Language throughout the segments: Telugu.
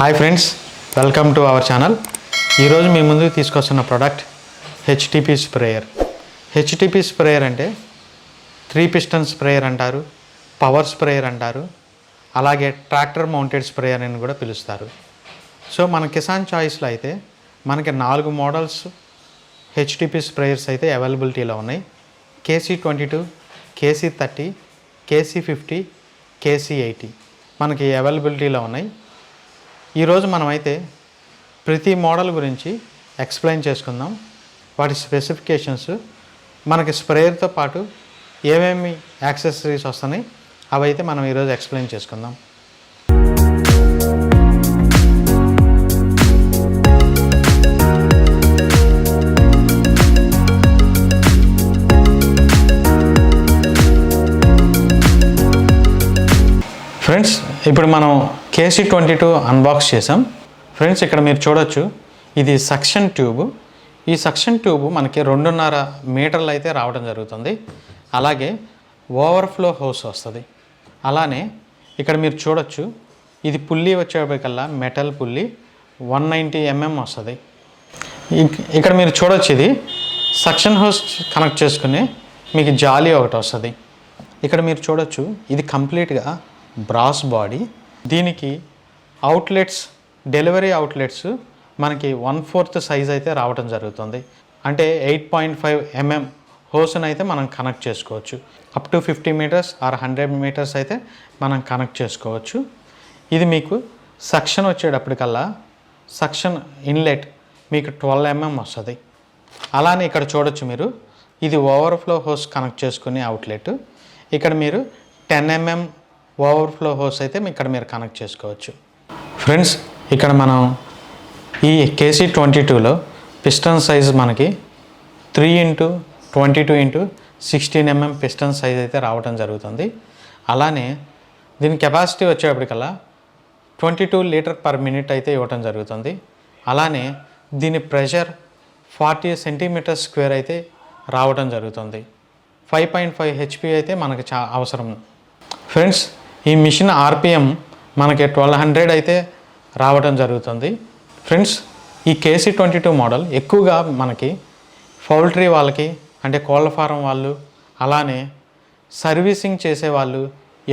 Hi friends, welcome to our channel. ఈరోజు మీ ముందుకు తీసుకొస్తున్న product HTP sprayer. HTP sprayer అంటే 3 పిస్టన్ స్ప్రేయర్ అంటారు, పవర్ స్ప్రేయర్ అంటారు, అలాగే ట్రాక్టర్ మౌంటెడ్ స్ప్రేయర్ అని కూడా పిలుస్తారు. సో మన కిసాన్ చాయిస్లో అయితే మనకి 4 మోడల్స్ హెచ్టిపి స్ప్రేయర్స్ అయితే అవైలబిలిటీలో ఉన్నాయి. kc-22, kc-30, kc-50, kc-80 మనకి అవైలబిలిటీలో ఉన్నాయి. ఈరోజు మనమైతే ప్రతి మోడల్ గురించి ఎక్స్ప్లెయిన్ చేసుకుందాం. వాటి స్పెసిఫికేషన్స్, మనకి స్ప్రేయర్తో పాటు ఏమేమి యాక్సెసరీస్ వస్తున్నాయి అవి అయితే మనం ఈరోజు ఎక్స్ప్లెయిన్ చేసుకుందాం. ఫ్రెండ్స్, ఇప్పుడు మనం kc-22 అన్బాక్స్ చేసాం. ఫ్రెండ్స్, ఇక్కడ మీరు చూడొచ్చు, ఇది సక్షన్ ట్యూబ్. ఈ సక్షన్ ట్యూబ్ మనకి 2.5 మీటర్లు అయితే రావడం జరుగుతుంది. అలాగే ఓవర్ఫ్లో హోస్ వస్తుంది. అలానే ఇక్కడ మీరు చూడొచ్చు, ఇది పుల్లీ వచ్చేప్పటికల్లా మెటల్ పుల్లీ 190 mm వస్తుంది. ఇక్కడ మీరు చూడొచ్చు, ఇది సక్షన్ హోస్ కనెక్ట్ చేసుకుని మీకు జాలీ ఒకటి వస్తుంది. ఇక్కడ మీరు చూడొచ్చు, ఇది కంప్లీట్గా బ్రాస్ బాడీ. దీనికి అవుట్లెట్స్, డెలివరీ అవుట్లెట్స్ మనకి 1/4 సైజ్ అయితే రావడం జరుగుతుంది. అంటే 8.5 mm హోస్ని అయితే మనం కనెక్ట్ చేసుకోవచ్చు. Up to 50 meters or 100 meters అయితే మనం కనెక్ట్ చేసుకోవచ్చు. ఇది మీకు సక్షన్ వచ్చేటప్పటికల్లా సక్షన్ ఇన్లెట్ మీకు 12 mm వస్తుంది. అలానే ఇక్కడ చూడొచ్చు మీరు, ఇది ఓవర్ఫ్లో హోస్ కనెక్ట్ చేసుకునే అవుట్లెట్. ఇక్కడ మీరు 10 mm ఓవర్ఫ్లో హోస్ అయితే ఇక్కడ మీరు కనెక్ట్ చేసుకోవచ్చు. ఫ్రెండ్స్, ఇక్కడ మనం ఈ kc-22లో పిస్టన్ సైజ్ మనకి 3x22x16 mm పిస్టన్ సైజ్ అయితే రావడం జరుగుతుంది. అలానే దీని కెపాసిటీ వచ్చేప్పటికల్లా 22 లీటర్/మినిట్ అయితే ఇవ్వడం జరుగుతుంది. అలానే దీని ప్రెషర్ 40 cm² అయితే రావడం జరుగుతుంది. 5.5 HP అయితే మనకి అవసరం. ఫ్రెండ్స్, ఈ మిషన్ RPM మనకి 1200 అయితే రావడం జరుగుతుంది. ఫ్రెండ్స్, ఈ kc-22 మోడల్ ఎక్కువగా మనకి పౌల్ట్రీ వాళ్ళకి, అంటే కోళ్ళ ఫారం వాళ్ళు, అలానే సర్వీసింగ్ చేసేవాళ్ళు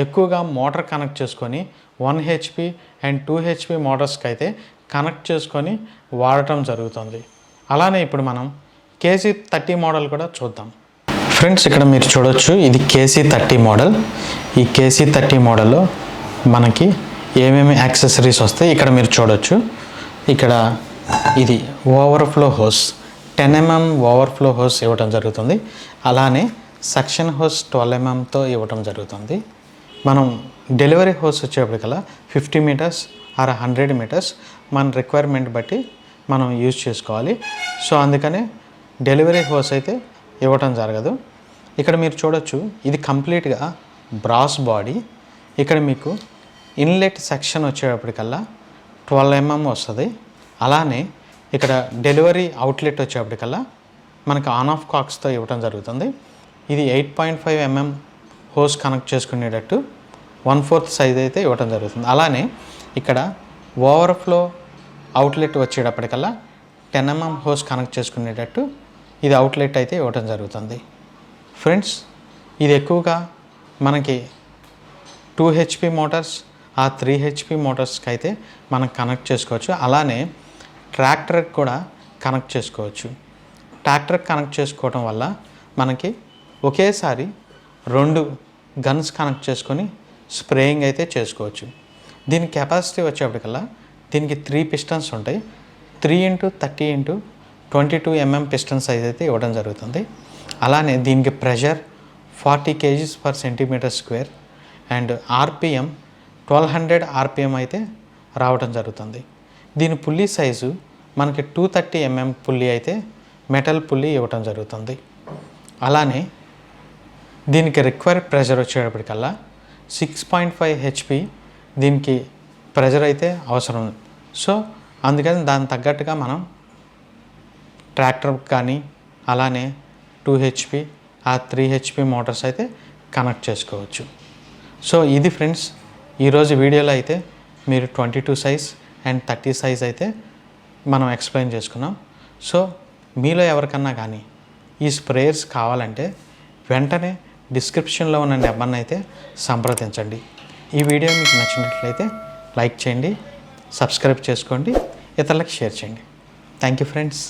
ఎక్కువగా మోటార్ కనెక్ట్ చేసుకొని 1 HP అండ్ 2 HP మోటార్స్కి అయితే కనెక్ట్ చేసుకొని వాడటం జరుగుతుంది. అలానే ఇప్పుడు మనం kc-30 మోడల్ కూడా చూద్దాం. ఫ్రెండ్స్, ఇక్కడ మీరు చూడొచ్చు, ఇది kc-30 మోడల్. ఈ kc-30 మోడల్లో మనకి ఏమేమి యాక్సెసరీస్ వస్తాయి ఇక్కడ మీరు చూడొచ్చు. ఇక్కడ ఇది overflow hose 10 mm overflow hose ఇవ్వడం జరుగుతుంది. అలానే సక్షన్ హోస్ 12 mmతో ఇవ్వడం జరుగుతుంది. మనం డెలివరీ హోస్ వచ్చేప్పటికల్లా 50 మీటర్స్ ఆర్ 100 మీటర్స్ మన రిక్వైర్మెంట్ బట్టి మనం యూజ్ చేసుకోవాలి. సో అందుకనే డెలివరీ హోస్ అయితే ఇవ్వటం జరగదు. ఇక్కడ మీరు చూడొచ్చు, ఇది కంప్లీట్గా బ్రాస్ బాడీ. ఇక్కడ మీకు ఇన్లెట్ సెక్షన్ వచ్చేటప్పటికల్లా 12 mm వస్తుంది. అలానే ఇక్కడ డెలివరీ అవుట్లెట్ వచ్చేటప్పటికల్లా మనకు ఆన్ ఆఫ్ కాక్స్తో ఇవ్వటం జరుగుతుంది. ఇది 8.5 mm హోస్ కనెక్ట్ చేసుకునేటట్టు 1/4 సైజ్ అయితే ఇవ్వటం జరుగుతుంది. అలానే ఇక్కడ ఓవర్ఫ్లో అవుట్లెట్ వచ్చేటప్పటికల్లా 10 mm హోస్ కనెక్ట్ చేసుకునేటట్టు ఇది అవుట్లెట్ అయితే ఇవ్వటం జరుగుతుంది. ఫ్రెండ్స్, ఇది ఎక్కువగా మనకి 2 HP మోటార్స్ ఆ 3 HP మోటార్స్కి అయితే మనం కనెక్ట్ చేసుకోవచ్చు. అలానే ట్రాక్టర్కి కూడా కనెక్ట్ చేసుకోవచ్చు. ట్రాక్టర్కి కనెక్ట్ చేసుకోవడం వల్ల మనకి ఒకేసారి 2 గన్స్ కనెక్ట్ చేసుకొని స్ప్రేయింగ్ అయితే చేసుకోవచ్చు. దీని కెపాసిటీ వచ్చేప్పటికల్లా దీనికి 3 పిస్టన్స్ ఉంటాయి. 3x30x22 mm పిస్టన్ సైజ్ అయితే ఇవ్వడం జరుగుతుంది. అలానే దీనికి pressure 40 kg/cm² and RPM 1200 RPM అయితే రావడం జరుగుతుంది. దీని పుల్లీ సైజు మనకి 230 mm పుల్లీ అయితే మెటల్ పుల్లీ ఇవ్వడం జరుగుతుంది. అలానే దీనికి రిక్వైర్డ్ ప్రెషర్ వచ్చేటప్పటికల్లా 6.5 HP దీనికి ప్రెషర్ అయితే అవసరం. సో అందుకని దానికి తగ్గట్టుగా మనం ట్రాక్టర్ కానీ అలానే 2 HP ఆ 3 HP మోటార్స్ అయితే కనెక్ట్ చేసుకోవచ్చు. సో ఇది ఫ్రెండ్స్, ఈరోజు వీడియోలో అయితే మీరు 22 సైజ్ అండ్ 30 సైజ్ అయితే మనం ఎక్స్ప్లెయిన్ చేసుకున్నాం. సో మీలో ఎవరికన్నా కానీ ఈ స్ప్రేయర్స్ కావాలంటే వెంటనే డిస్క్రిప్షన్లో ఉన్న నెంబర్ని అయితే సంప్రదించండి. ఈ వీడియో మీకు నచ్చినట్లయితే లైక్ చేయండి, సబ్స్క్రైబ్ చేసుకోండి, ఇతరులకు షేర్ చేయండి. Thank you friends.